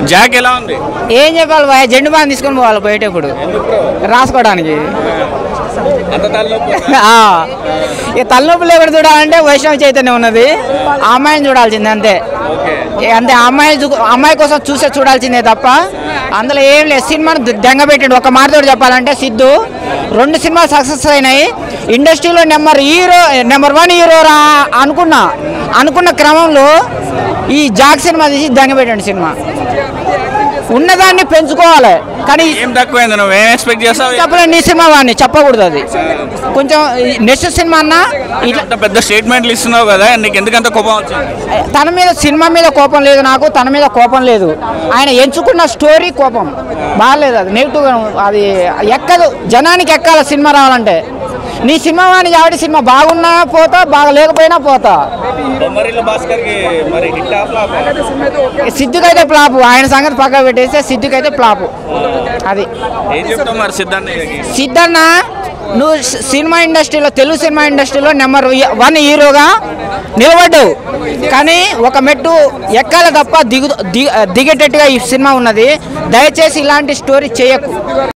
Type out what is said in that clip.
Jack ఎలా ఉంది? ఏం చెప్పాలి బాయ్, జెండు బాగా తీసుకొని పోవాలి బయటప్పుడు రాసుకోవడానికి. ఇక తలనొప్పి లేకుండా చూడాలంటే వైష్ణవ చైతన్యం ఉన్నది, ఆ అమ్మాయిని చూడాల్సిందే అంతే. అంతే అమ్మాయి కోసం చూడాల్సిందే తప్ప అందులో ఏం లేదు. సినిమాను దెంగ పెట్టిండు. ఒక మాటతో చెప్పాలంటే సిద్ధు 2 సినిమాలు సక్సెస్ అయినాయి. ఇండస్ట్రీలో నెంబర్ 1 హీరో రా అనుకున్న క్రమంలో ఈ జాక్ సినిమా తీసి దెంగ పెట్టండి. సినిమా ఉన్నదాన్ని పెంచుకోవాలి కానీ ఏం తక్కువైంది? నువ్వేం ఎక్స్పెక్ట్ చేస్తావు? చెప్పలేదు నీ సినిమా వాడిని చెప్పకూడదు. అది కొంచెం నెక్స్ట్ సినిమా అన్నా ఇట్లా పెద్ద స్టేట్మెంట్లు ఇస్తున్నావు కదా, నీకు ఎందుకంత కోపం వచ్చింది? తన మీద సినిమా మీద కోపం లేదు నాకు, తన మీద కోపం లేదు. ఆయన ఎంచుకున్న స్టోరీ కోపం బాగాలేదు. అది నెగిటివ్, అది ఎక్కదు. జనానికి ఎక్కాల సినిమా రావాలంటే. నీ సినిమా వాడిని కాబట్టి సినిమా బాగున్నా పోతా, బాగా లేకపోయినా పోతా. సిద్ధుకైతే ఫ్లాపు. ఆయన సంగతి పక్క పెట్టేస్తే సిద్ధుకైతే ఫ్లాపు. అది సిద్ధన్న, నువ్వు సినిమా ఇండస్ట్రీలో, తెలుగు సినిమా ఇండస్ట్రీలో నెంబర్ 1 హీరోగా నిలబడ్డావు. కానీ ఒక మెట్టు ఎక్కాల తప్ప దిగేటట్టుగా ఈ సినిమా ఉన్నది. దయచేసి ఇలాంటి స్టోరీ చేయకు.